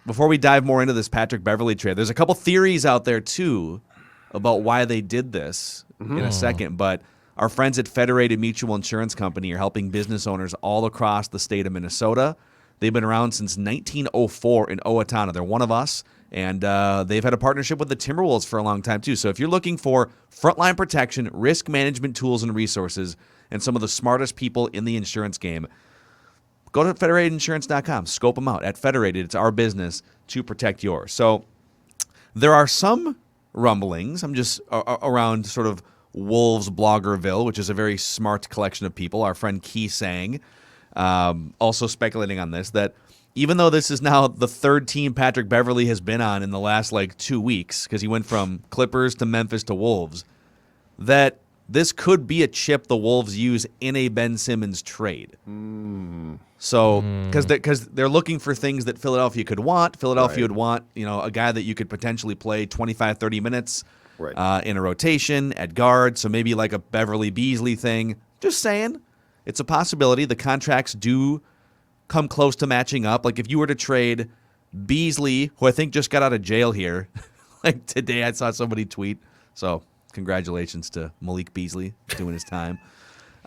before we dive more into this Patrick Beverley trade, there's a couple theories out there, too, about why they did this in a second. But our friends at Federated Mutual Insurance Company are helping business owners all across the state of Minnesota. They've been around since 1904 in Owatonna. They're one of us, and they've had a partnership with the Timberwolves for a long time, too. So if you're looking for frontline protection, risk management tools and resources, and some of the smartest people in the insurance game, go to federatedinsurance.com. Scope them out. At Federated, it's our business to protect yours. So there are some rumblings. I'm just around sort of Wolves Bloggerville, which is a very smart collection of people. Our friend Key Sang also speculating on this, that even though this is now the third team Patrick Beverley has been on in the last 2 weeks, because he went from Clippers to Memphis to Wolves, that this could be a chip the Wolves use in a Ben Simmons trade. So, because they're looking for things that Philadelphia could want. Philadelphia would want, a guy that you could potentially play 25, 30 minutes in a rotation at guard. So maybe like a Beverly Beasley thing. Just saying, it's a possibility. The contracts do come close to matching up. Like if you were to trade Beasley, who I think just got out of jail here, like today I saw somebody tweet. So congratulations to Malik Beasley doing his time.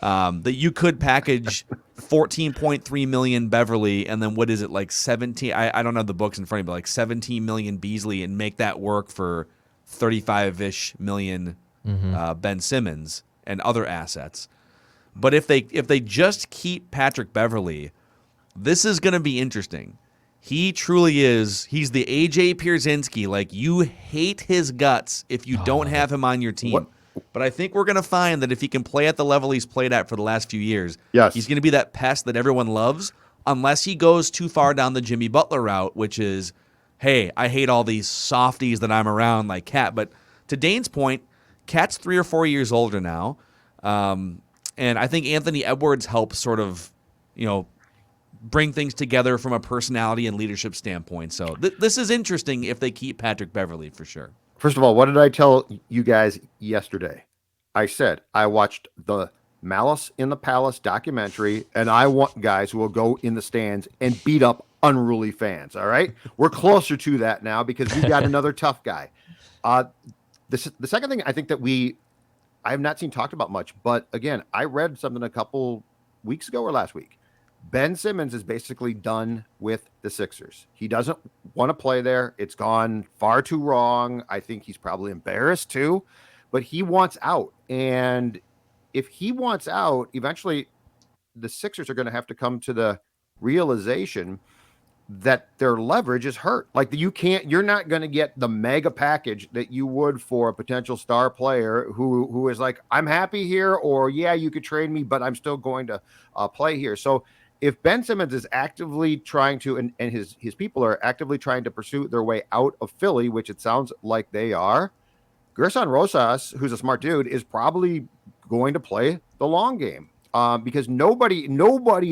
That you could package $14.3 million Beverly, and then what is it, like 17? I don't have the books in front of me, but like $17 million Beasley, and make that work for 35-ish million Ben Simmons and other assets. But if they just keep Patrick Beverley, this is going to be interesting. He truly is. He's the A.J. Pierzynski. Like, you hate his guts if you don't have him on your team. What? But I think we're going to find that if he can play at the level he's played at for the last few years, he's going to be that pest that everyone loves, unless he goes too far down the Jimmy Butler route, which is, hey, I hate all these softies that I'm around like Cat. But to Dane's point, Cat's 3 or 4 years older now. And I think Anthony Edwards helps sort of, bring things together from a personality and leadership standpoint. So this is interesting if they keep Patrick Beverley for sure. First of all, what did I tell you guys yesterday? I said I watched the Malice in the Palace documentary, and I want guys who will go in the stands and beat up unruly fans. All right, we're closer to that now because we got another tough guy. The second thing I think that I have not seen talked about much, but again, I read something a couple weeks ago or last week. Ben Simmons is basically done with the Sixers. He doesn't want to play there. It's gone far too wrong. I think he's probably embarrassed too, but he wants out. And if he wants out, eventually the Sixers are going to have to come to the realization that their leverage is hurt. Like you're not going to get the mega package that you would for a potential star player who is like, I'm happy here, or yeah, you could trade me, but I'm still going to play here. So if Ben Simmons is actively trying to, and his people are actively trying to pursue their way out of Philly, which it sounds like they are, Gersson Rosas, who's a smart dude, is probably going to play the long game. Because nobody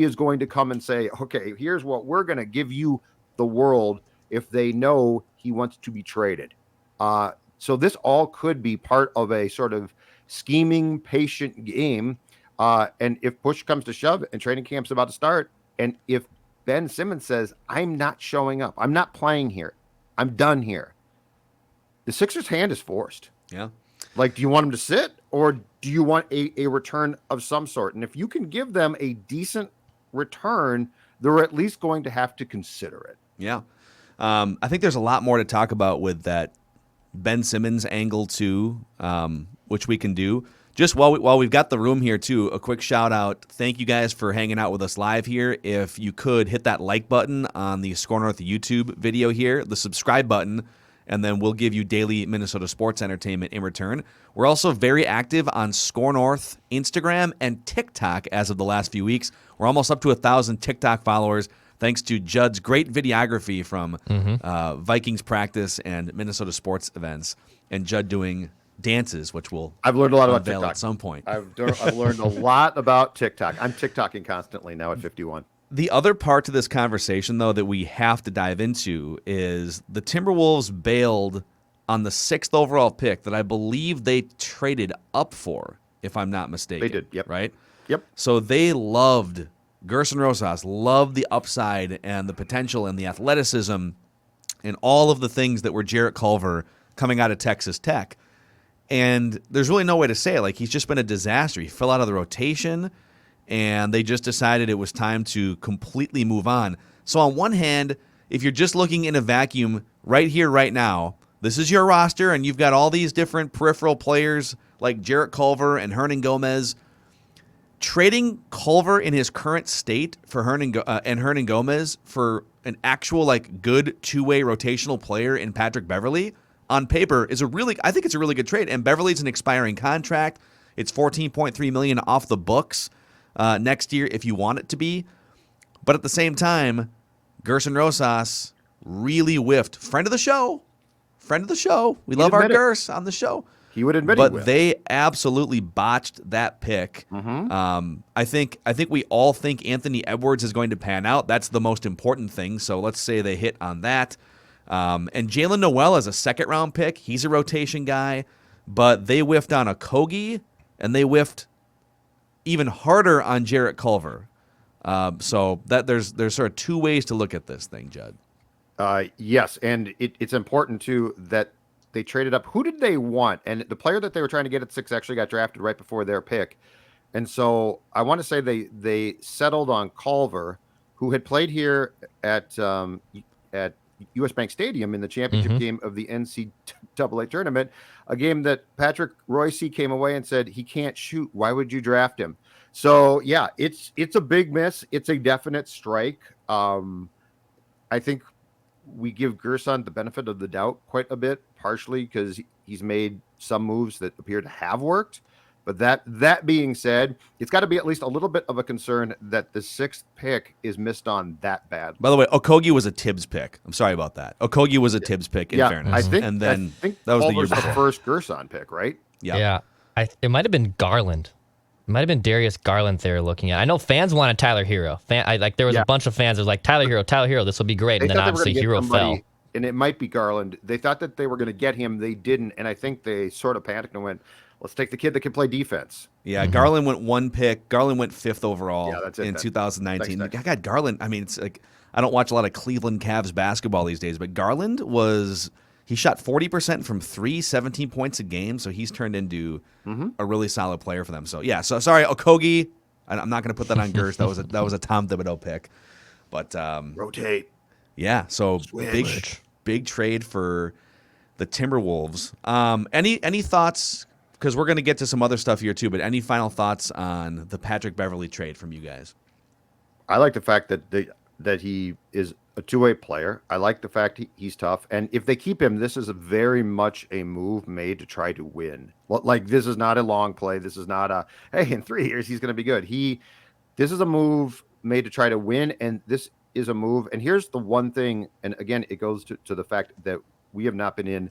is going to come and say, okay, here's what we're going to give you the world if they know he wants to be traded. So this all could be part of a sort of scheming, patient game. And if push comes to shove and training camp's about to start, and if Ben Simmons says, I'm not showing up, I'm not playing here, I'm done here, the Sixers' hand is forced. Yeah. Like, do you want him to sit, or do you want a return of some sort? And if you can give them a decent return, they're at least going to have to consider it. Yeah. I think there's a lot more to talk about with that Ben Simmons angle too, which we can do. Just while we've got the room here too, a quick shout out. Thank you guys for hanging out with us live here. If you could hit that like button on the SKOR North YouTube video here, the subscribe button, and then we'll give you daily Minnesota sports entertainment in return. We're also very active on SKOR North, Instagram, and TikTok as of the last few weeks. We're almost up to 1,000 TikTok followers, thanks to Judd's great videography from Vikings practice and Minnesota sports events, and Judd doing dances, which I've learned a lot about TikTok at some point. I've learned a lot about TikTok. I'm TikToking constantly now at 51. The other part to this conversation, though, that we have to dive into is the Timberwolves bailed on the 6th overall pick that I believe they traded up for, if I'm not mistaken. They did, yep. Right? Yep. So they loved Gersson Rosas, loved the upside and the potential and the athleticism in all of the things that were Jarrett Culver coming out of Texas Tech. And there's really no way to say it. Like, he's just been a disaster. He fell out of the rotation, and they just decided it was time to completely move on. So on one hand, if you're just looking in a vacuum right here, right now, this is your roster, and you've got all these different peripheral players like Jarrett Culver and Hernan Gomez. Trading Culver in his current state for Hernan Gomez for an actual like good two-way rotational player in Patrick Beverley on paper is I think it's a really good trade. And Beverly's an expiring contract. It's $14.3 million off the books next year if you want it to be. But at the same time, Gersson Rosas really whiffed. Friend of the show. We love our Gers on the show. He would admit but he will. They absolutely botched that pick. I think we all think Anthony Edwards is going to pan out. That's the most important thing. So let's say they hit on that. And Jalen Noel is a second-round pick. He's a rotation guy. But they whiffed on Okogie, and they whiffed even harder on Jarrett Culver. So that there's sort of two ways to look at this thing, Judd. Yes, and it's important, too, that they traded up. Who did they want? And the player that they were trying to get at 6 actually got drafted right before their pick. And so I want to say they settled on Culver, who had played here at U.S. Bank Stadium in the championship game of the NCAA tournament, a game that Patrick Royce came away and said, he can't shoot. Why would you draft him? So, yeah, it's a big miss. It's a definite strike. I think we give Gersson the benefit of the doubt quite a bit, partially because he's made some moves that appear to have worked. But that being said, it's got to be at least a little bit of a concern that the 6th pick is missed on that bad. By the way, Okogie was a Tibbs pick. I'm sorry about that. Okogie was a Tibbs pick, in fairness. I think that was the year before. The first Gersson pick, right? Yeah. It might have been Garland. It might have been Darius Garland they were looking at. I know fans wanted Tyler Hero. There was a bunch of fans that was like, Tyler Hero, this will be great. And then obviously Hero fell. And it might be Garland. They thought that they were going to get him. They didn't. And I think they sort of panicked and went, let's take the kid that can play defense. Yeah, Garland went 1 pick. Garland went 5th overall in 2019. Thanks. I got Garland. I mean, it's like I don't watch a lot of Cleveland Cavs basketball these days, but Garland he shot 40% from 3, 17 points a game, so he's turned into a really solid player for them. So yeah, so sorry, Okogie. I'm not going to put that on Gers. That was a Tom Thibodeau pick. But rotate. Yeah, so big trade for the Timberwolves. Any thoughts? Because we're going to get to some other stuff here too, but any final thoughts on the Patrick Beverley trade from you guys? I like the fact that he is a two-way player. I like the fact he's tough. And if they keep him, this is very much a move made to try to win. Like, this is not a long play. This is not hey, in 3 years, he's going to be good. This is a move made to try to win, and this is a move. And here's the one thing, and again, it goes to the fact that we have not been in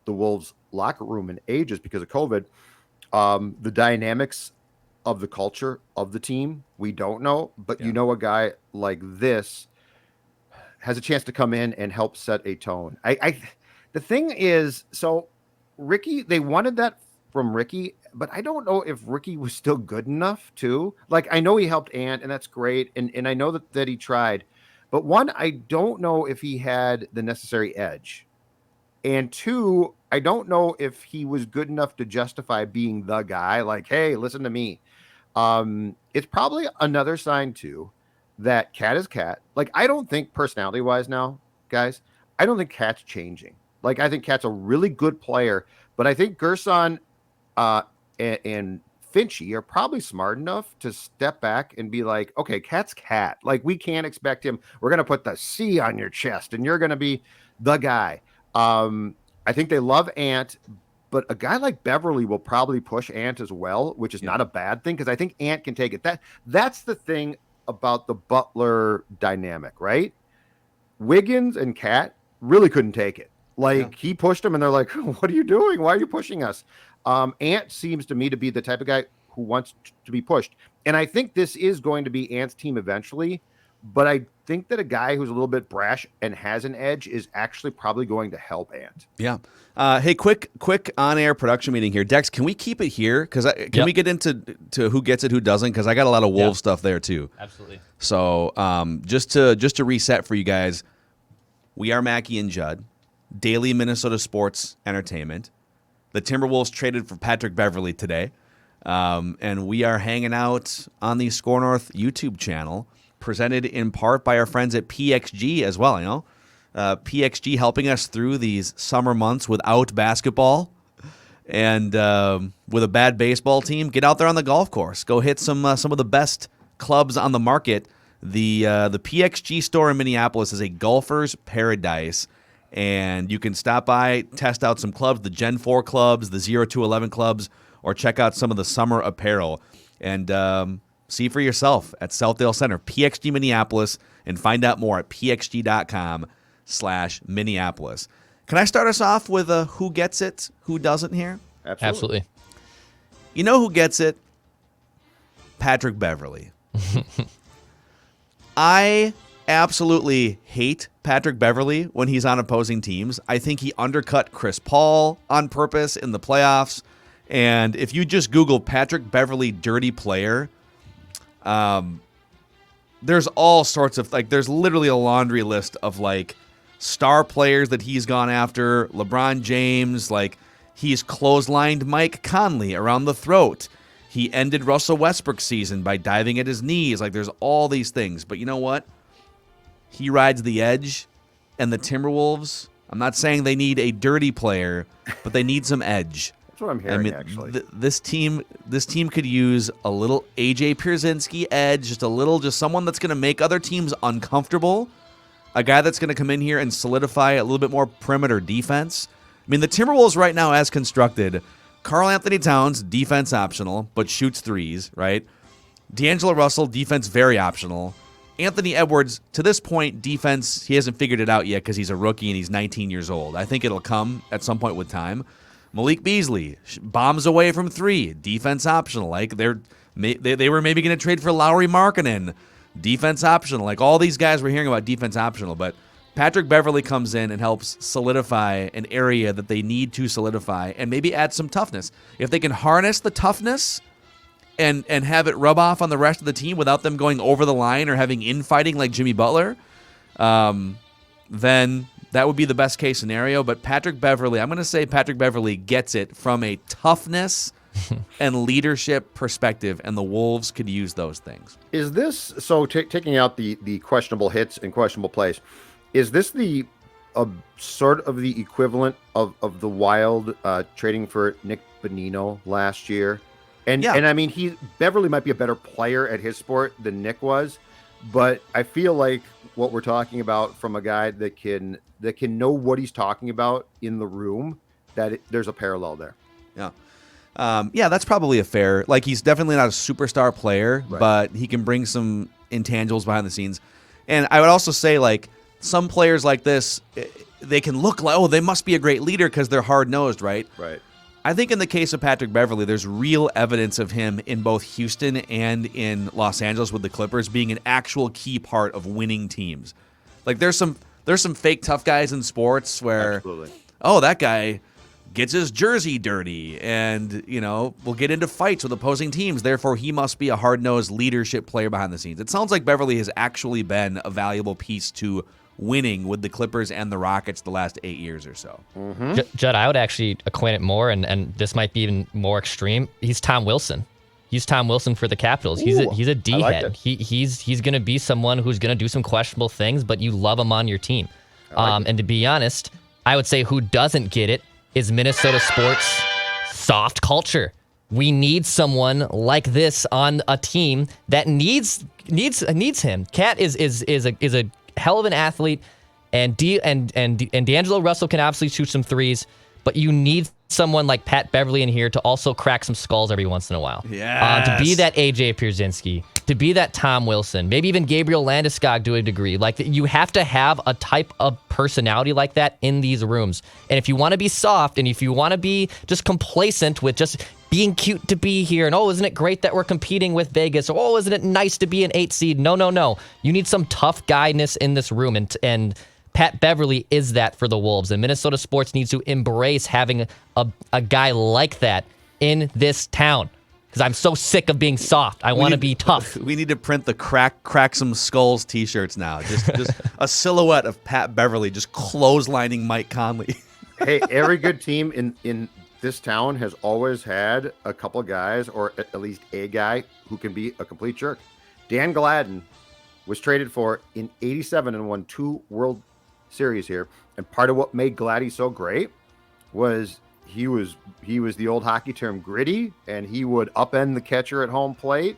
the Wolves locker room in ages because of COVID. The dynamics of the culture of the team, we don't know, but you know, a guy like this has a chance to come in and help set a tone. The thing is, so Ricky, they wanted that from Ricky, but I don't know if Ricky was still good enough too. Like, I know he helped Ant, and that's great. And I know that he tried, but one, I don't know if he had the necessary edge. And 2, I don't know if he was good enough to justify being the guy. Like, hey, listen to me. It's probably another sign too that Cat is Cat. Like, I don't think personality-wise now, guys, I don't think Cat's changing. Like, I think Cat's a really good player, but I think Gersson and Finchy are probably smart enough to step back and be like, okay, Cat's Cat. Like, we can't expect him. We're going to put the C on your chest, and you're going to be the guy. I think they love Ant, but a guy like Beverly will probably push Ant as well, which is not a bad thing, because I think Ant can take it. That's the thing about the Butler dynamic, right? Wiggins and Cat really couldn't take it. Like, he pushed him, and they're like, what are you doing? Why are you pushing us? Ant seems to me to be the type of guy who wants to be pushed. And I think this is going to be Ant's team eventually, but I think that a guy who's a little bit brash and has an edge is actually probably going to help Ant. Yeah. Hey, quick on-air production meeting here. Dex, can we keep it here? Can we get into who gets it, who doesn't? Because I got a lot of Wolves stuff there too. Absolutely. So just to reset for you guys, We are Mackie and Judd, daily Minnesota sports entertainment. The Timberwolves traded for Patrick Beverley today, and we are hanging out on the SKOR North YouTube channel, presented in part by our friends at PXG as well. You know, PXG helping us through these summer months without basketball and with a bad baseball team. Get out there on the golf course. Go hit some of the best clubs on the market. The PXG store in Minneapolis is a golfer's paradise, and you can stop by, test out some clubs, the Gen 4 clubs, the 0 to 11 clubs, or check out some of the summer apparel and see for yourself at Southdale Center, PXG Minneapolis, and find out more at pxg.com/Minneapolis. Can I start us off with a who gets it, who doesn't here? Absolutely. You know who gets it? Patrick Beverley. I absolutely hate Patrick Beverley when he's on opposing teams. I think he undercut Chris Paul on purpose in the playoffs. And if you just Google Patrick Beverley dirty player, there's all sorts of, like, there's literally a laundry list of, like, star players that he's gone after. LeBron James, like, he's clotheslined Mike Conley around the throat. He ended Russell Westbrook's season by diving at his knees. Like, there's all these things. But you know what? He rides the edge, and the Timberwolves, I'm not saying they need a dirty player, but they need some edge. That's what I'm hearing, actually. This team could use a little AJ Pierzynski edge, just someone that's going to make other teams uncomfortable, a guy that's going to come in here and solidify a little bit more perimeter defense. I mean, the Timberwolves right now, as constructed, Karl Anthony Towns, defense optional, but shoots threes, right? D'Angelo Russell, defense very optional. Anthony Edwards, to this point, defense, he hasn't figured it out yet because he's a rookie and he's 19 years old. I think it'll come at some point with time. Malik Beasley, bombs away from three, defense optional. Like, they were maybe going to trade for Lauri Markkanen, defense optional. Like, all these guys we're hearing about defense optional, but Patrick Beverley comes in and helps solidify an area that they need to solidify and maybe add some toughness. If they can harness the toughness and have it rub off on the rest of the team without them going over the line or having infighting like Jimmy Butler, then that would be the best case scenario. But Patrick Beverley, I'm going to say Patrick Beverley gets it from a toughness and leadership perspective, and the Wolves could use those things. Is this, so taking out the questionable hits and questionable plays, is this the sort of the equivalent of the Wild trading for Nick Bonino last year? And I mean, Beverley might be a better player at his sport than Nick was, but I feel like what we're talking about from a guy that can know what he's talking about in the room, there's a parallel there. Yeah. That's probably a fair, like, he's definitely not a superstar player, right, but he can bring some intangibles behind the scenes. And I would also say, like, some players like this, they can look like, oh, they must be a great leader because they're hard-nosed, right? Right. I think in the case of Patrick Beverley, there's real evidence of him in both Houston and in Los Angeles with the Clippers being an actual key part of winning teams. Like, there's some fake tough guys in sports where, absolutely, oh, that guy gets his jersey dirty and, you know, will get into fights with opposing teams. Therefore, he must be a hard-nosed leadership player behind the scenes. It sounds like Beverley has actually been a valuable piece to winning with the Clippers and the Rockets the last 8 years or so. Mm-hmm. Judd, I would actually acquaint it more, and this might be even more extreme. He's Tom Wilson. He's Tom Wilson for the Capitals. He's a D like head. He's going to be someone who's going to do some questionable things, but you love him on your team. And to be honest, I would say who doesn't get it is Minnesota sports soft culture. We need someone like this on a team that needs him. Cat is a hell of an athlete, and D'Angelo Russell can obviously shoot some threes, but you need someone like Pat Beverley in here to also crack some skulls every once in a while. Yes. To be that AJ Pierzynski, to be that Tom Wilson, maybe even Gabriel Landeskog to a degree. Like, you have to have a type of personality like that in these rooms. And if you want to be soft and if you want to be just complacent with just being cute to be here, and oh, isn't it great that we're competing with Vegas? Or, oh, isn't it nice to be an 8 seed? No. You need some tough guyness in this room, and Pat Beverley is that for the Wolves, and Minnesota sports needs to embrace having a guy like that in this town. because I'm so sick of being soft. I want to be tough. We need to print the crack some skulls T-shirts now. Just a silhouette of Pat Beverly just clotheslining Mike Conley. Hey, every good team in this town has always had a couple guys, or at least a guy, who can be a complete jerk. Dan Gladden was traded for in '87 and won 2 World Series here. And part of what made Gladdy so great was he was the old hockey term gritty, and he would upend the catcher at home plate.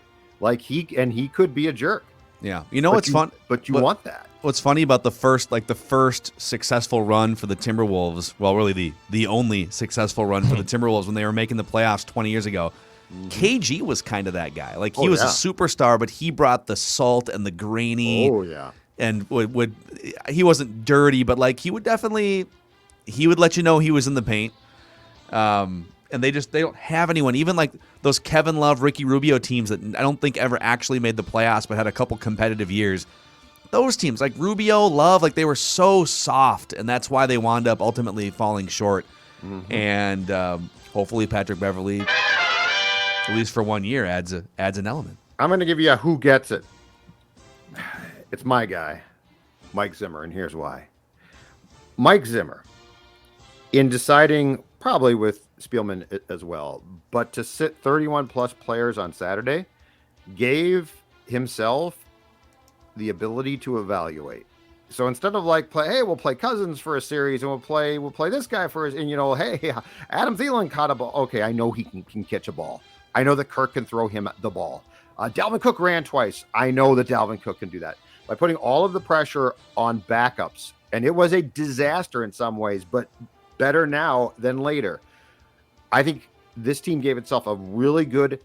He could be a jerk. Yeah. You know what's fun? But you want that. What's funny about the first successful run for the Timberwolves, well, really the only successful run for the Timberwolves when they were making the playoffs 20 years ago, KG was kind of that guy. He was a superstar, but he brought the salt and the grainy. Oh, yeah. And he wasn't dirty, but he would let you know he was in the paint. And they don't have anyone, even those Kevin Love, Ricky Rubio teams that I don't think ever actually made the playoffs, but had a couple competitive years. Those teams like Rubio, Love, they were so soft, and that's why they wound up ultimately falling short. Mm-hmm. And hopefully Patrick Beverly, at least for 1 year, adds an element. I'm going to give you a who gets it. It's my guy, Mike Zimmer, and here's why. Mike Zimmer, in deciding, probably with Spielman as well, but to sit 31 plus players on Saturday, gave himself the ability to evaluate. So instead of we'll play Cousins for a series, and we'll play this guy for and hey, Adam Thielen caught a ball. Okay, I know he can catch a ball. I know that Kirk can throw him the ball. Dalvin Cook ran twice. I know that Dalvin Cook can do that. By putting all of the pressure on backups, and it was a disaster in some ways, but better now than later. I think this team gave itself a really good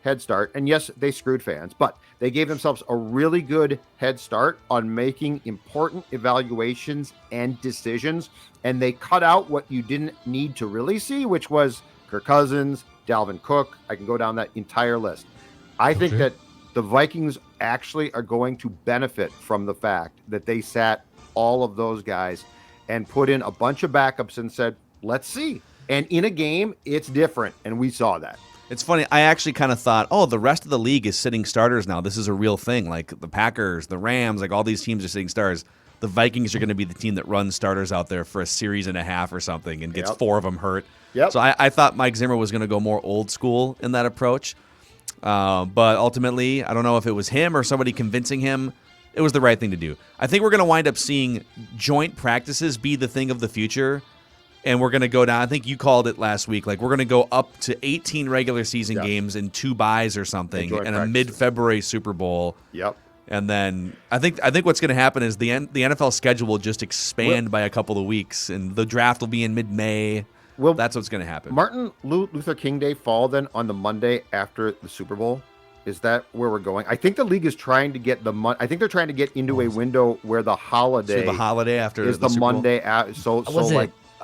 head start. And yes, they screwed fans, but they gave themselves a really good head start on making important evaluations and decisions. And they cut out what you didn't need to really see, which was Kirk Cousins, Dalvin Cook. I can go down that entire list. I think that the Vikings actually are going to benefit from the fact that they sat all of those guys and put in a bunch of backups and said, let's see. And in a game, it's different. And we saw that. It's funny. I actually kind of thought, the rest of the league is sitting starters now. This is a real thing. The Packers, the Rams, all these teams are sitting starters. The Vikings are going to be the team that runs starters out there for a series and a half or something and gets 4 of them hurt. Yep. So I thought Mike Zimmer was going to go more old school in that approach. But ultimately, I don't know if it was him or somebody convincing him. It was the right thing to do. I think we're going to wind up seeing joint practices be the thing of the future. And we're going to go down. I think you called it last week. We're going to go up to 18 regular season games and 2 byes or something, and a mid-February Super Bowl. Yep. And then I think what's going to happen is the NFL schedule will just expand by a couple of weeks, and the draft will be in mid-May. Well, that's what's going to happen. Martin Luther King Day fall then on the Monday after the Super Bowl. Is that where we're going? I think the league is trying to get I think they're trying to get into a window where the holiday. So the holiday after is the Monday. So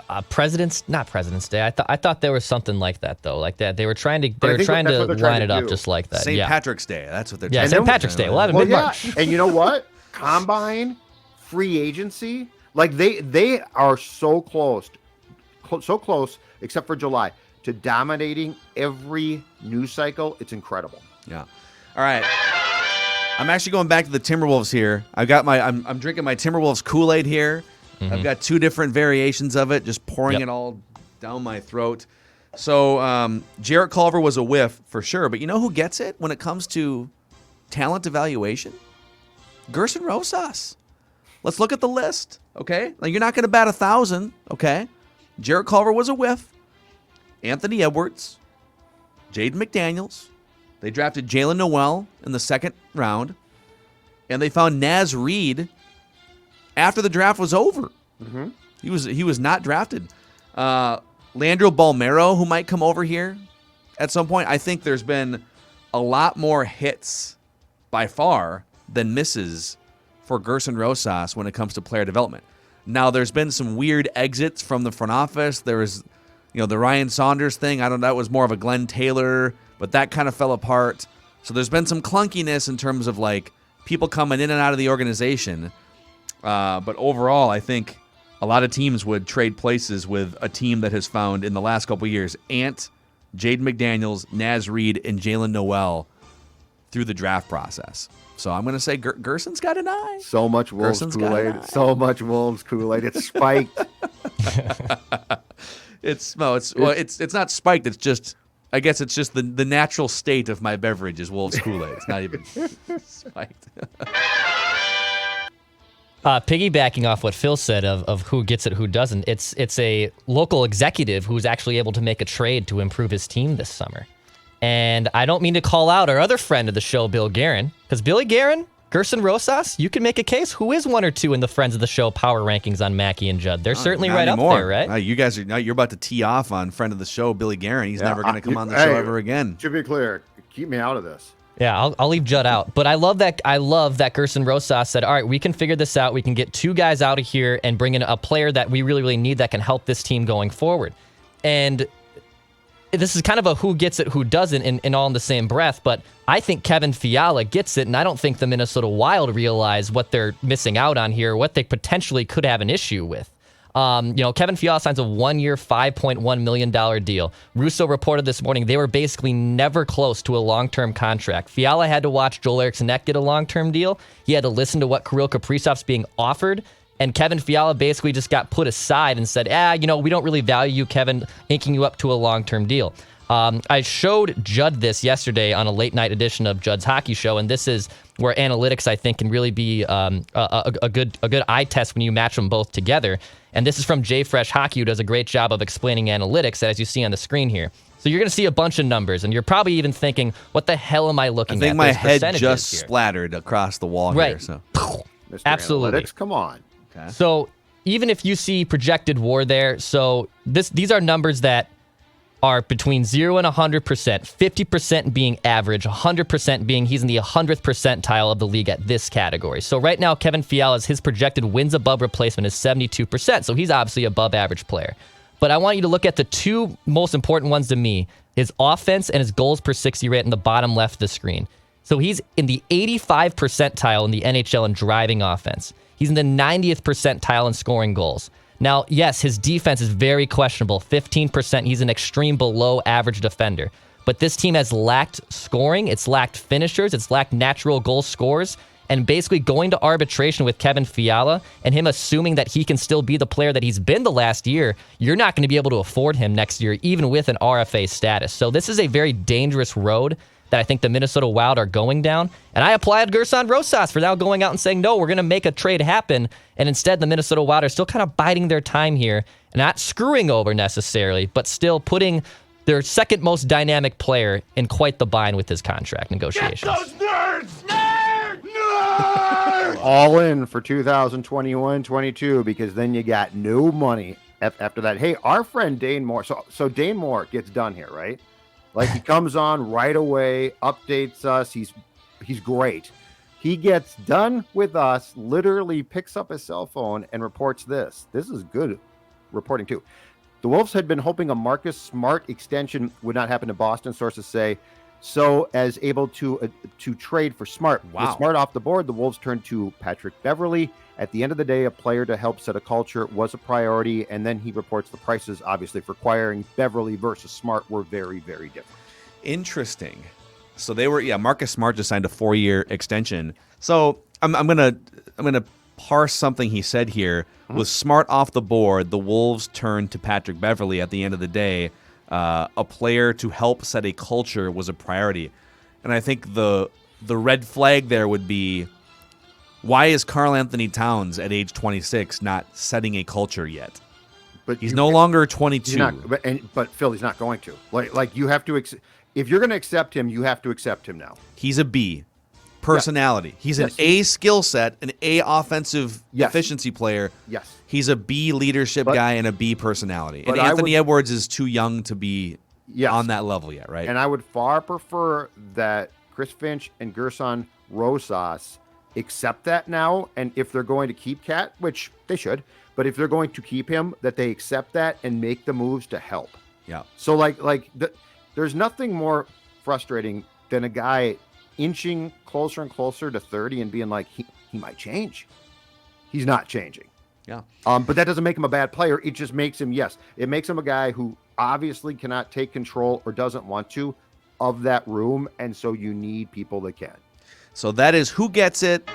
not President's Day. I thought there was something like that though, like that. They were trying to line it up just like that. St. Patrick's Day. That's what they're. Yeah, St. Patrick's Day. We'll have it mid-March. And you know what? Combine, free agency, they are so close, except for July, to dominating every news cycle. It's incredible. Yeah. All right. I'm actually going back to the Timberwolves here. I'm drinking my Timberwolves Kool-Aid here. Mm-hmm. I've got 2 different variations of it, just pouring it all down my throat. So Jarrett Culver was a whiff for sure, but you know who gets it when it comes to talent evaluation? Gersson Rosas. Let's look at the list, okay? You're not going to bat 1,000, okay? Jarrett Culver was a whiff. Anthony Edwards, Jaden McDaniels. They drafted Jalen Noel in the 2nd round, and they found Naz Reid after the draft was over. Mm-hmm. He was not drafted. Leandro Balmero, who might come over here at some point. I think there's been a lot more hits by far than misses for Gersson Rosas when it comes to player development. Now, there's been some weird exits from the front office. There was, the Ryan Saunders thing. That was more of a Glenn Taylor, but that kind of fell apart. So there's been some clunkiness in terms of people coming in and out of the organization. But overall, I think a lot of teams would trade places with a team that has found in the last couple of years Ant, Jaden McDaniels, Naz Reid, and Jalen Noel through the draft process. So I'm going to say Gersson's got an eye. So much Wolves Gersson's got an Kool-Aid. eye. So much Wolves Kool-Aid. It's spiked. It's not spiked. It's just, I guess it's just the natural state of my beverage is Wolves Kool-Aid. It's not even spiked. Piggybacking off what Phil said of who gets it, who doesn't, it's a local executive who's actually able to make a trade to improve his team this summer. And I don't mean to call out our other friend of the show, Bill Guerin, because Billy Guerin, Gersson Rosas, you can make a case who is 1 or 2 in the Friends of the Show power rankings on Mackey and Judd. They're certainly right anymore. up there, right? You guys you're about to tee off on friend of the show, Billy Guerin. He's never going to come on the show ever again. To be clear, keep me out of this. Yeah, I'll leave Judd out. But I love that Gersson Rosas said, all right, we can figure this out. We can get 2 guys out of here and bring in a player that we really, really need that can help this team going forward. And this is kind of a who gets it, who doesn't, in all in the same breath. But I think Kevin Fiala gets it, and I don't think the Minnesota Wild realize what they're missing out on here, what they potentially could have an issue with. Kevin Fiala signs a 1-year, $5.1 million deal. Russo reported this morning they were basically never close to a long-term contract. Fiala had to watch Joel Eriksson Ek get a long-term deal. He had to listen to what Kirill Kaprizov's being offered. And Kevin Fiala basically just got put aside and said, we don't really value you, Kevin, inking you up to a long-term deal. I showed Judd this yesterday on a late-night edition of Judd's Hockey Show, and this is where analytics, I think, can really be a good eye test when you match them both together. And this is from Jay Fresh Hockey, who does a great job of explaining analytics, as you see on the screen here. So you're going to see a bunch of numbers, and you're probably even thinking, what the hell am I looking at? I think my head just here. Splattered across the wall right. here. So. Mr. Absolutely. Analytics, come on. Okay. So even if you see projected WAR there, so these are numbers that are between 0 and 100%, 50% being average, 100% being he's in the 100th percentile of the league at this category. So right now, Kevin Fiala's, his projected wins above replacement is 72%, so he's obviously above average player. But I want you to look at the 2 most important ones to me, his offense and his goals per 60 rate in the bottom left of the screen. So he's in the 85th percentile in the NHL in driving offense. He's in the 90th percentile in scoring goals. Now, yes, his defense is very questionable, 15%. He's an extreme below average defender. But this team has lacked scoring, it's lacked finishers, it's lacked natural goal scorers, and basically going to arbitration with Kevin Fiala and him assuming that he can still be the player that he's been the last year, you're not going to be able to afford him next year, even with an RFA status. So this is a very dangerous road that I think the Minnesota Wild are going down. And I applaud Gersson Rosas for now going out and saying, no, we're going to make a trade happen. And instead, the Minnesota Wild are still kind of biding their time here, and not screwing over necessarily, but still putting their second most dynamic player in quite the bind with his contract negotiations. Get those nerds! Nerds! All in for 2021-22, because then you got no money after that. Hey, our friend Dane Moore. So Dane Moore gets done here, right? Like, he comes on right away, updates us. He's great. He gets done with us, literally picks up his cell phone and reports this. This is good reporting too. The Wolves had been hoping a Marcus Smart extension would not happen to Boston, sources say, so as able to trade for Smart. Wow. With Smart off the board, the Wolves turned to Patrick Beverley. At the end of the day, a player to help set a culture was a priority, and then he reports the prices, obviously, for acquiring Beverley versus Smart were very, very different. Interesting. So they were, Marcus Smart just signed a 4-year extension. So I'm gonna parse something he said here. Mm-hmm. With Smart off the board, the Wolves turned to Patrick Beverley. At the end of the day, a player to help set a culture was a priority, and I think the red flag there would be, why is Karl Anthony Towns at age 26 not setting a culture yet? But He's no longer 22. He's not, but Phil, he's not going to. Like you have to. If you're going to accept him, you have to accept him now. He's a B personality. He's an A skill set, an A offensive efficiency player. Yes. He's a B leadership guy and a B personality. And but Anthony Edwards is too young to be on that level yet, right? And I would far prefer that Chris Finch and Gersson Rosas accept that now. And if they're going to keep Cat, which they should, but if they're going to keep him, that they accept that and make the moves to help. Yeah. So there's nothing more frustrating than a guy inching closer and closer to 30 and being like, he might change. He's not changing. Yeah. But that doesn't make him a bad player. It just makes him, it makes him a guy who obviously cannot take control or doesn't want to of that room, and so you need people that can. So that is who gets it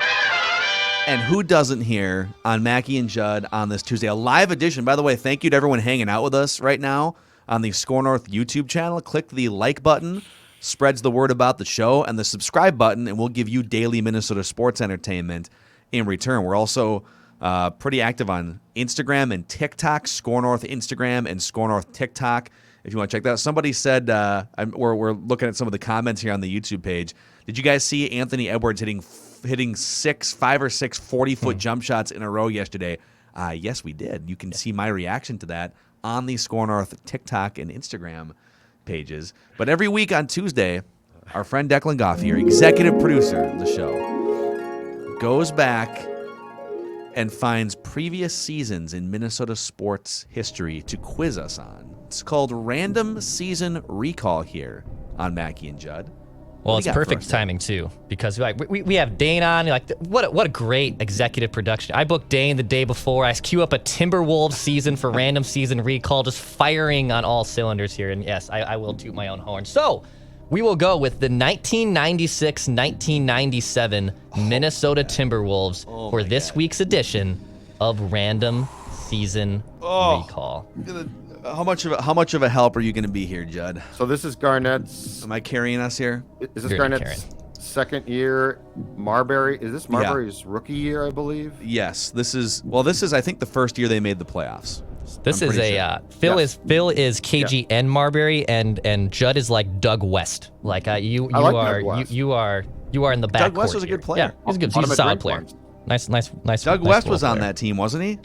and who doesn't here on Mackie and Judd on this Tuesday. A live edition. By the way, thank you to everyone hanging out with us right now on the SKOR North YouTube channel. Click the like button, spreads the word about the show, and the subscribe button, and we'll give you daily Minnesota sports entertainment in return. We're also pretty active on Instagram and TikTok, SKOR North Instagram and SKOR North TikTok, if you want to check that out. Somebody said, we're looking at some of the comments here on the YouTube page. Did you guys see Anthony Edwards hitting 5 or 6 40-foot jump shots in a row yesterday? Yes, we did. You can see my reaction to that on the SKOR North TikTok and Instagram pages. But every week on Tuesday, our friend Declan Goff here, executive producer of the show, goes back and finds previous seasons in Minnesota sports history to quiz us on. It's called Random Season Recall here on Mackie and Judd. Well, it's perfect timing, too, because we have Dane on. Like, what a great executive production. I booked Dane the day before. I queue up a Timberwolves season for Random Season Recall, just firing on all cylinders here. And yes, I will toot my own horn. So we will go with the 1996-1997 Minnesota Timberwolves for this week's edition of Random Season Recall. How much of a help are you going to be here, Judd? So this is Garnett's. Am I carrying us here? Is this Garnett's second year? Marbury? Is this Marbury's rookie year, I believe? Yes. This is I think the first year they made the playoffs. This is a Phil is KG and Marbury, and Judd is like Doug West. Like you are in the back. Doug West court was a here. good player. Yeah, he's good. He's a solid player. Nice. Doug West was on that team, wasn't he?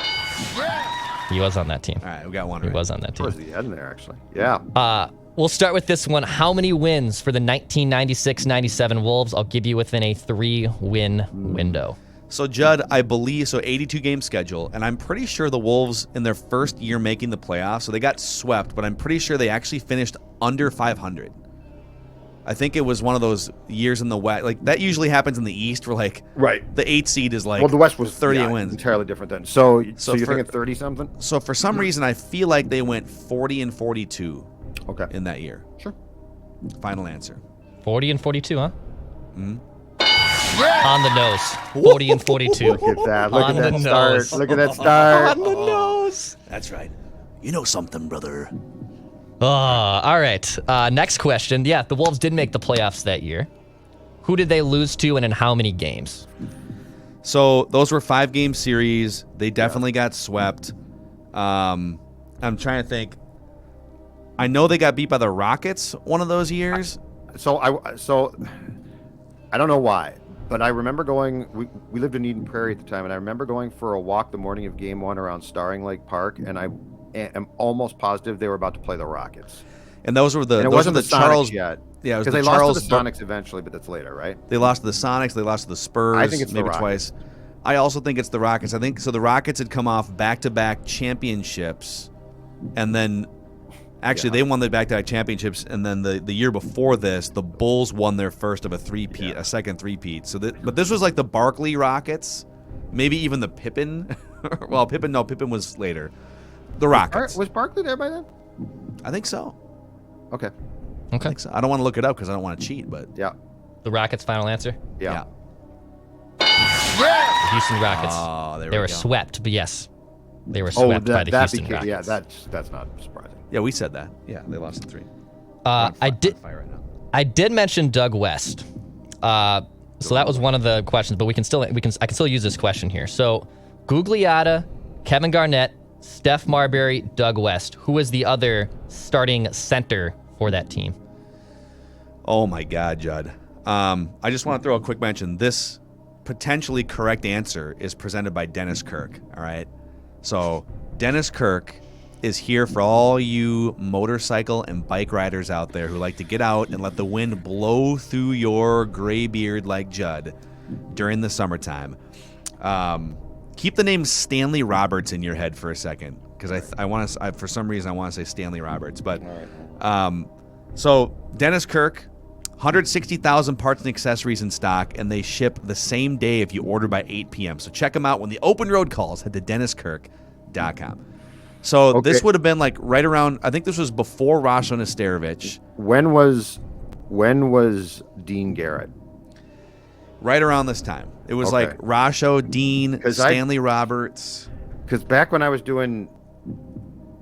He was on that team. All right, we got one. He was on that team. Was he in there actually? Yeah. We'll start with this one. How many wins for the 1996-97 Wolves? I'll give you within a 3-win window. So, Judd, I believe, 82-game schedule, and I'm pretty sure the Wolves, in their first year making the playoffs, so they got swept, but I'm pretty sure they actually finished under 500. I think it was one of those years in the West. Like, that usually happens in the East where, like, the 8th seed is, like, well, the West was 38 wins. Entirely different then. So you're thinking 30-something? So, for some reason, I feel like they went 40-42 in that year. Sure. Final answer. 40-42, huh? Mm-hmm. On the nose. 40-42. Look at that. Look On at that the start. nose. Look at that start. On the nose. That's right. You know something, brother. All right. Next question. Yeah, the Wolves did make the playoffs that year. Who did they lose to and in how many games? So those were 5-game series. They definitely got swept. I'm trying to think. I know they got beat by the Rockets one of those years. So I don't know why, but I remember going. We lived in Eden Prairie at the time, and I remember going for a walk the morning of Game 1 around Starring Lake Park, and I am almost positive they were about to play the Rockets. And those were the it wasn't the Charles yet. Yeah, it was because they Charles, lost to the Sonics eventually, but that's later, right? They lost to the Sonics. They lost to the Spurs. I think it's maybe the twice. I also think it's the Rockets. I think so. The Rockets had come off back-to-back championships, and then actually they won the back-to-back championships, and then the year before this, the Bulls won their first of a second three-peat. So but this was like the Barkley Rockets, maybe even the Pippen. Well, Pippen was later. The Rockets. Was Barkley there by then? I think so. Okay. I think so. I don't want to look it up because I don't want to cheat, but yeah. The Rockets' final answer? Yeah. The Houston Rockets. Oh, they were swept, but yes. They were swept by the Houston Rockets. Yeah, that's not surprising. Yeah, we said that. Yeah, they lost in 3. I did mention Doug West. So that was one of the questions, but I can still use this question here. So Gugliotta, Kevin Garnett, Steph Marbury, Doug West. Who was the other starting center for that team? Oh my God, Judd. I just want to throw a quick mention. This potentially correct answer is presented by Dennis Kirk. All right. So Dennis Kirk is here for all you motorcycle and bike riders out there who like to get out and let the wind blow through your gray beard like Judd during the summertime. Keep the name Stanley Roberts in your head for a second, because I want to. For some reason, I want to say Stanley Roberts. But so Dennis Kirk, 160,000 parts and accessories in stock, and they ship the same day if you order by 8 p.m. So check them out when the open road calls. Head to DennisKirk.com. So this Okay. would have been like right around. I think this was before Rasho Nesterovic. When was Dean Garrett? Right around this time, it was Okay. like Rasho, Dean, 'Cause Stanley Roberts. Because back when I was doing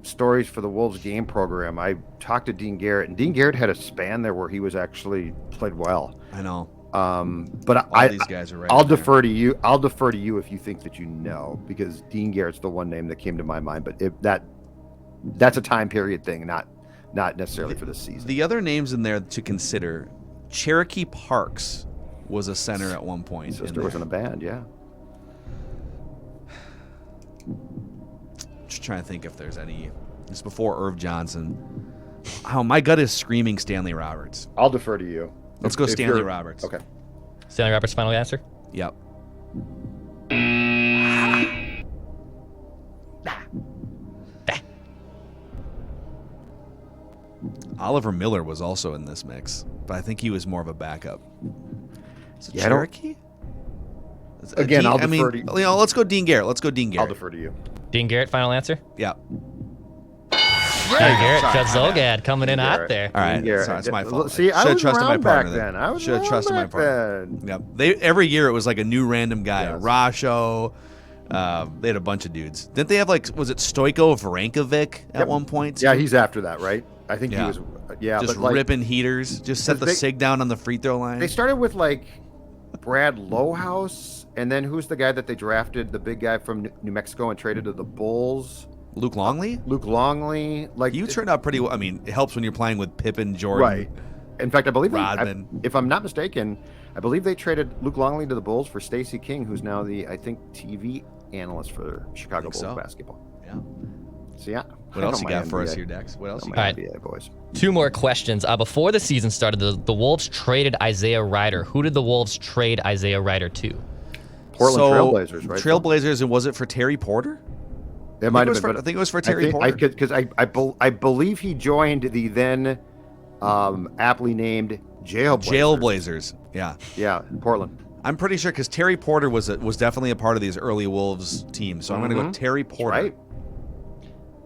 stories for the Wolves game program, I talked to Dean Garrett, and Dean Garrett had a span there where he was actually played well. I know. But All these guys are right. I'll up there. defer to you. I'll defer to you if you think that you know, because Dean Garrett's the one name that came to my mind. But that's a time period thing, not necessarily for this season. The other names in there to consider: Cherokee Parks was a center at one point. His sister was in a band, yeah. Just trying to think if there's any. It's before Irv Johnson. Oh, my gut is screaming Stanley Roberts. I'll defer to you. Let's go If Stanley you're- Roberts. Okay. Stanley Roberts' final answer? Yep. Oliver Miller was also in this mix, but I think he was more of a backup. Is it Yeah, I don't- Cherokee? Again, Dean, I'll I mean, defer to you. let's go Dean Garrett. I'll defer to you. Dean Garrett, final answer? Yeah. Dean Garrett, Sorry, Judd my bad. Zolgad coming in hot Garrett. there. All right. Garrett. Sorry, it's my fault. See, I Should have was trusted my around partner back then. I was Should have around trusted my back partner. then. Yep. Every year it was like a new random guy. Yes. Rasho. They had a bunch of dudes. Didn't they have was it Stoico Vrankovic at Yep. one point? Yeah, too? he's after that, right? I think Yeah. he was. Yeah, just but like, ripping heaters. Just set the they- sig down on the free throw line. they started with like Brad Lowhouse, and then who's the guy that they drafted, the big guy from New Mexico, and traded to the Bulls? Luke Longley? Luke Longley. Like You turned out pretty well. I mean, it helps when you're playing with Pippen, Jordan. right. In fact, I believe Rodman. if I'm not mistaken, I believe they traded Luke Longley to the Bulls for Stacey King, who's now the TV analyst for Chicago Bulls so. basketball. Yeah. So yeah. What else you got for us here, Dex? What else you got? All right. NBA boys. Two more questions. Before the season started, the Wolves traded Isaiah Ryder. Who did the Wolves trade Isaiah Ryder to? Portland So, Trailblazers, right? Trailblazers, and was it for Terry Porter? It might I have been. think it was for Terry I Porter. because I believe he joined the then aptly named Jailblazers. Jailblazers. Yeah. Yeah, Portland. I'm pretty sure because Terry Porter was definitely a part of these early Wolves teams. So I'm going to go Terry Porter. Right.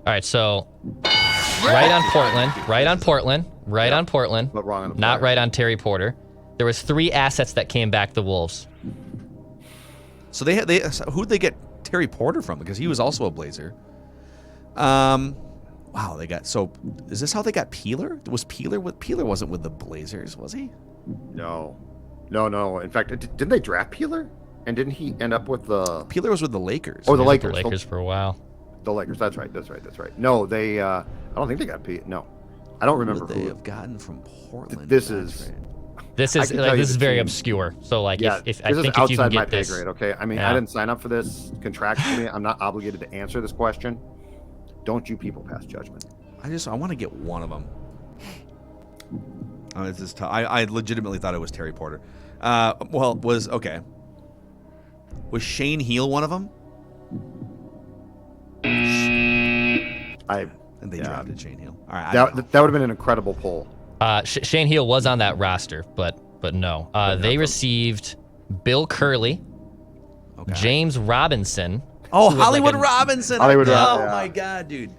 All right, so right on Portland, right on Portland, right on Portland, But wrong on the not player. right on Terry Porter. There was 3 assets that came back the Wolves. So who'd they get Terry Porter from? Because he was also a Blazer. Wow, is this how they got Peeler? Peeler wasn't with the Blazers, was he? No. In fact, didn't they draft Peeler? And didn't he end up with the Peeler was with the Lakers. Oh, the They were with Lakers. The Lakers for a while. The Lakers. That's right. No, they. I don't think they got Pete. No, I don't Who remember would they who. have gotten from Portland? This in that is- trade? This I is can tell you this is the very team. obscure. So like Yeah, if this I is think if you can outside my get pay this, grade. Okay, I mean, Yeah. I didn't sign up for this contractually. I'm not obligated to answer this question. Don't you people pass judgment? I want to get one of them. Oh, this is tough. I legitimately thought it was Terry Porter. Was Shane Heal one of them? And they Yeah. drafted Shane Heal. All right. That would have been an incredible poll. Shane Heal was on that roster, but no. They received Bill Curley, Okay. James Robinson, Oh, who was like Hollywood a- Robinson. Hollywood Oh Robinson, yeah. my God, dude.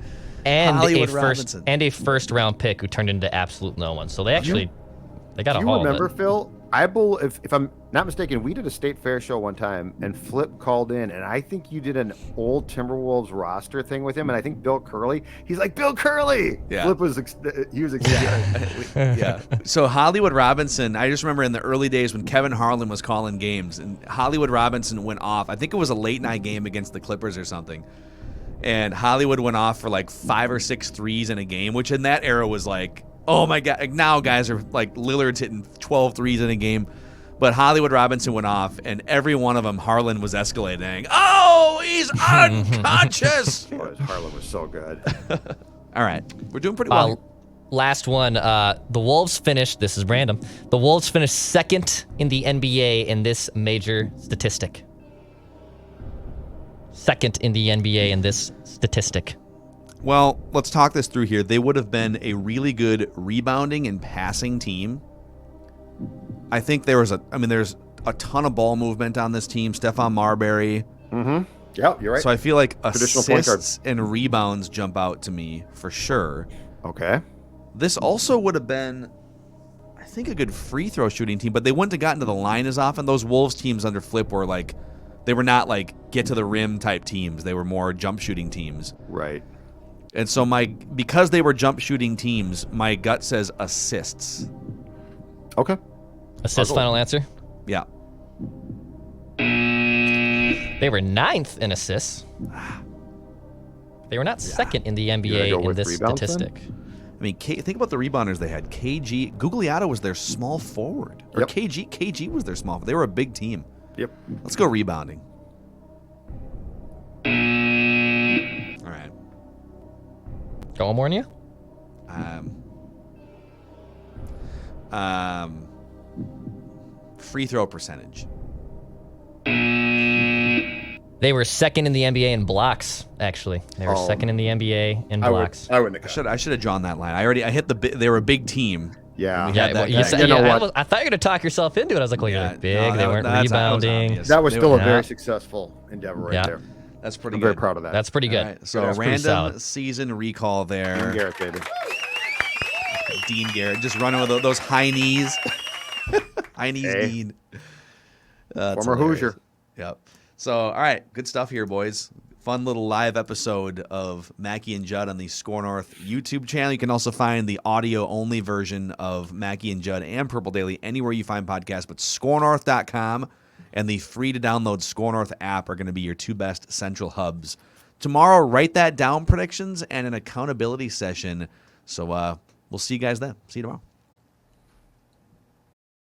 and Hollywood a Robinson. first round pick who turned into absolute no one. So they actually they got Do a you haul. remember, Phil? If I'm not mistaken, we did a state fair show one time, and Flip called in, and I think you did an old Timberwolves roster thing with him, and I think Bill Curley. He's like Bill Curley. Yeah. Flip was he was excited. Yeah. So Hollywood Robinson, I just remember in the early days when Kevin Harlan was calling games, and Hollywood Robinson went off. I think it was a late night game against the Clippers or something. And Hollywood went off for like 5 or 6 threes in a game, which in that era was like, oh my God. Like now guys are like Lillard's hitting 12 threes in a game. But Hollywood Robinson went off, and every one of them, Harlan was escalating. Oh, he's unconscious. Harlan was so good. All right. We're doing pretty well. Last one. The Wolves finished. This is random. The Wolves finished second in the NBA in this major statistic. Second in the NBA in this statistic. Well, let's talk this through here. They would have been a really good rebounding and passing team. I think there's a ton of ball movement on this team. Stephon Marbury, Yeah, you're right. So I feel like Traditional point guard. assists and rebounds jump out to me for sure. Okay. This also would have been, I think, a good free throw shooting team, but they wouldn't have gotten to the line as often. Those Wolves teams under Flip were like, they were not like get to the rim type teams. They were more jump shooting teams. Right. And so because they were jump shooting teams, my gut says assists. Okay. Assist final answer. Yeah. They were 9th in assists. They were not second in the You wanna NBA go in with this rebounds then? statistic. I mean, think about the rebounders they had. KG, Gugliotta was their small forward. Or Yep. KG was their small forward. They were a big team. Yep. Let's go rebounding. All right. Got one more in you? Free throw percentage. They were second in the NBA in blocks, actually. They were Oh. second in the NBA in blocks. I wouldn't have got I should have drawn that line. I hit they were a big team. Yeah. Yeah, Yeah, that well, guy. you said, You know yeah, what? I thought you were going to talk yourself into it. I was like, well, Yeah, you're big. no, They weren't that was rebounding. obvious. That was They still were- a Yeah. very successful endeavor right Yeah. there. That's pretty I'm good. very proud of that. That's pretty good. All right, so That's pretty random solid. season recall there. Dean Garrett, baby. Dean Garrett just running with those high knees. High knees, Hey. Dean. That's Former hilarious. Hoosier. Yep. So, all right, good stuff here, boys. Fun little live episode of Mackie and Judd on the SKOR North YouTube channel. You can also find the audio-only version of Mackie and Judd and Purple Daily anywhere you find podcasts, but skornorth.com and the free-to-download SKOR North app are going to be your two best central hubs. Tomorrow, write that down, predictions, and an accountability session. So we'll see you guys then. See you tomorrow.